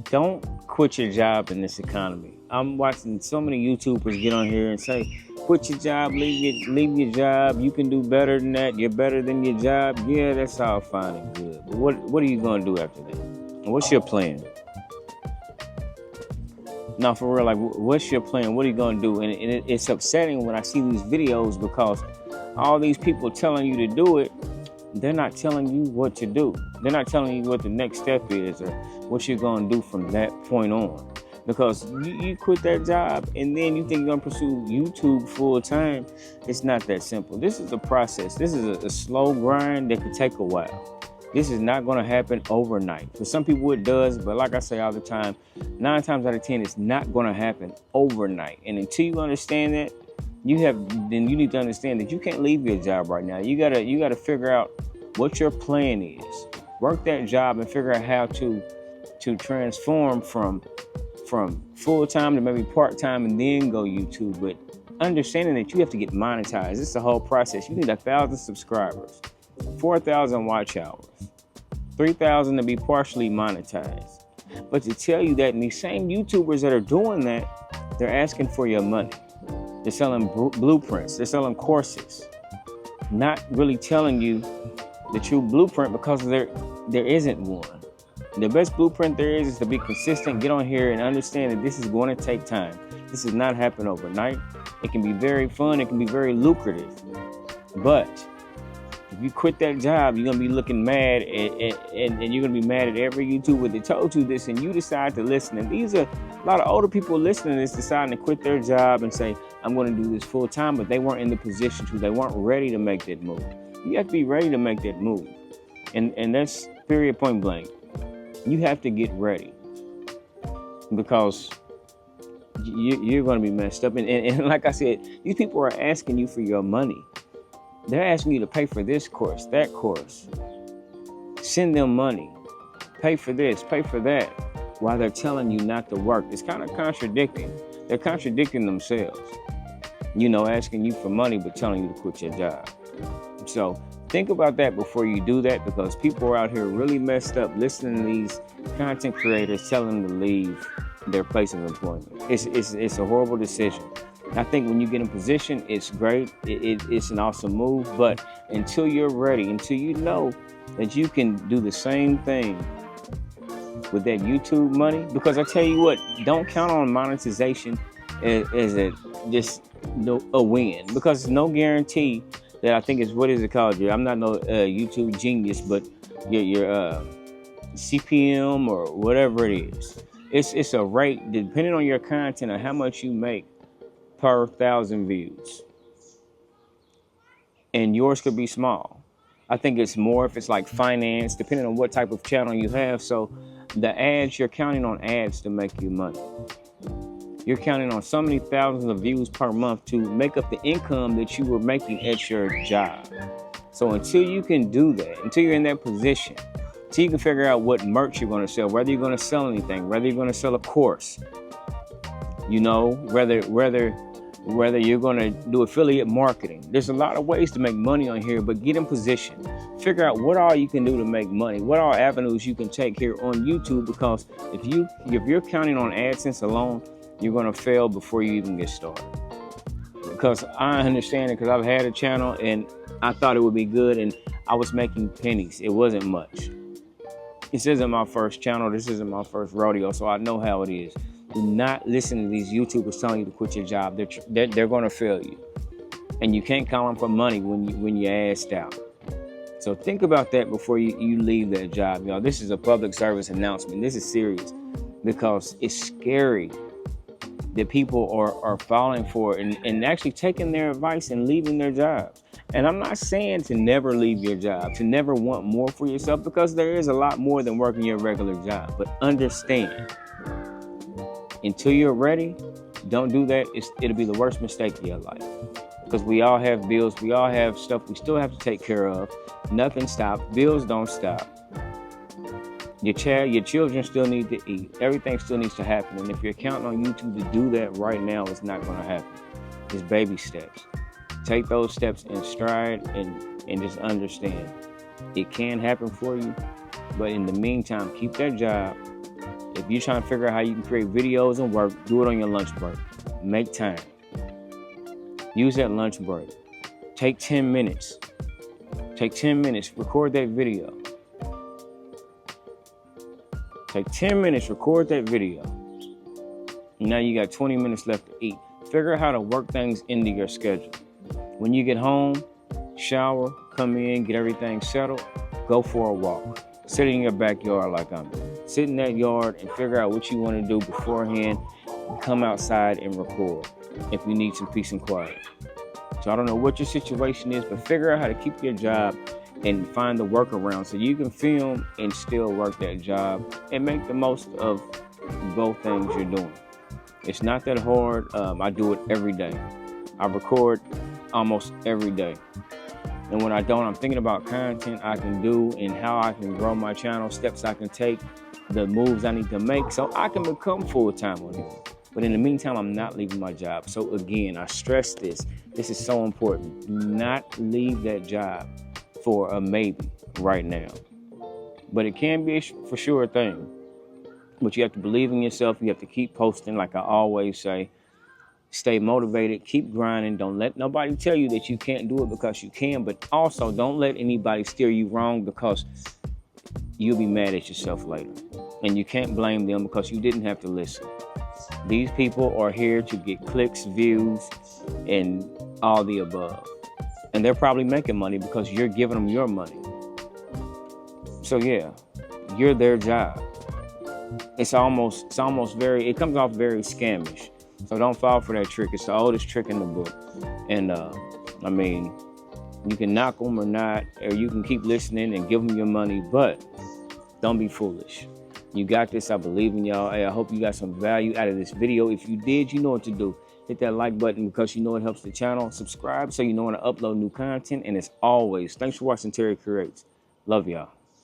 Don't quit your job in this economy. I'm watching so many YouTubers get on here and say, quit your job, leave your job. You can do better than that. You're better than your job. Yeah, that's all fine and good. But what are you gonna do after that? What's your plan? Now, for real, like, what's your plan? What are you gonna do? And it's upsetting when I see these videos because all these people telling you to do it, they're not telling you what to do. They're not telling you what the next step is or what you're gonna do from that point on. Because you quit that job and then you think you're gonna pursue YouTube full time. It's not that simple. This is a process. This is a slow grind that could take a while. This is not going to happen overnight. For some people it does, but like I say all the time, 9 times out of 10, it's not going to happen overnight. And until you understand that, then you need to understand that you can't leave your job right now. You gotta figure out what your plan is. Work that job and figure out how to transform from full time to maybe part time and then go YouTube. But understanding that you have to get monetized. It's the whole process. You need 1,000 subscribers. 4,000 watch hours, 3,000 to be partially monetized. But to tell you that, and these same YouTubers that are doing that, they're asking for your money. They're selling blueprints. They're selling courses, not really telling you the true blueprint because there isn't one. The best blueprint there is to be consistent, get on here and understand that this is going to take time. This does not happen overnight. It can be very fun. It can be very lucrative. But if you quit that job, you're going to be looking mad and you're going to be mad at every YouTuber that told you this and you decide to listen. And these are a lot of older people listening to this deciding to quit their job and say, I'm going to do this full time, but they weren't in the position to. They weren't ready to make that move. You have to be ready to make that move. And that's period, point blank. You have to get ready because you're going to be messed up. And like I said, these people are asking you for your money. They're asking you to pay for this course, that course. Send them money. Pay for this, pay for that, while they're telling you not to work. It's kind of contradicting. They're contradicting themselves. Asking you for money, but telling you to quit your job. So think about that before you do that, because people are out here really messed up listening to these content creators telling them to leave their place of employment. It's a horrible decision. I think when you get in position, it's great. It's an awesome move. But until you're ready, until you know that you can do the same thing with that YouTube money, because I tell you what, don't count on monetization as a win, because it's no guarantee that I think is, what is it called? I'm not no YouTube genius, but your CPM or whatever it is. It's a rate depending on your content and how much you make per 1,000 views, and yours could be small. I think it's more if it's like finance, depending on what type of channel you have. So the ads, you're counting on ads to make you money. You're counting on so many thousands of views per month to make up the income that you were making at your job. So until you can do that, until you're in that position, until you can figure out what merch you're going to sell, whether you're going to sell anything, whether you're going to sell a course, whether you're going to do affiliate marketing. There's a lot of ways to make money on here, but get in position. Figure out what all you can do to make money, what all avenues you can take here on YouTube, because if you're counting on AdSense alone, you're going to fail before you even get started. Because I understand it, because I've had a channel and I thought it would be good and I was making pennies. It wasn't much. This isn't my first channel. This isn't my first rodeo, so I know how it is. Do not listen to these YouTubers telling you to quit your job. They're going to fail you. And you can't call them for money when you're asked out. So think about that before you leave that job. This is a public service announcement. This is serious, because it's scary that people are falling for it and actually taking their advice and leaving their jobs. And I'm not saying to never leave your job, to never want more for yourself, because there is a lot more than working your regular job. But understand, until you're ready, don't do that. It'll be the worst mistake of your life, because we all have bills. We all have stuff we still have to take care of. Nothing stops. Bills don't stop. Your children still need to eat. Everything still needs to happen. And if you're counting on YouTube to do that right now, it's not going to happen. It's baby steps. Take those steps in stride and just understand it can happen for you. But in the meantime, keep that job If you're trying to figure out how you can create videos and work, do it on your lunch break. Make time. Use that lunch break. Take 10 minutes. Take 10 minutes, record that video. Take 10 minutes, record that video. Now you got 20 minutes left to eat. Figure out how to work things into your schedule. When you get home, shower, come in, get everything settled, go for a walk. Sit in your backyard like I'm doing. Sit in that yard and figure out what you want to do beforehand. Come outside and record if you need some peace and quiet. So I don't know what your situation is, but figure out how to keep your job and find the workaround so you can film and still work that job and make the most of both things you're doing. It's not that hard. I do it every day. I record almost every day. And when I don't, I'm thinking about content I can do and how I can grow my channel, steps I can take, the moves I need to make so I can become full-time on here. But in the meantime, I'm not leaving my job. So again, I stress this. This is so important. Do not leave that job for a maybe right now. But it can be a for sure thing. But you have to believe in yourself. You have to keep posting, like I always say. Stay motivated, keep grinding. Don't let nobody tell you that you can't do it because you can, but also don't let anybody steer you wrong because you'll be mad at yourself later. And you can't blame them because you didn't have to listen. These people are here to get clicks, views, and all the above. And they're probably making money because you're giving them your money. So yeah, you're their job. It comes off very scamish. So don't fall for that trick. It's the oldest trick in the book. And I mean, you can knock them or not, or you can keep listening and give them your money, but don't be foolish. You got this. I believe in y'all. Hey, I hope you got some value out of this video. If you did, you know what to do. Hit that like button because you know it helps the channel. Subscribe so you know when I upload new content. And as always, thanks for watching Terry Creates. Love y'all.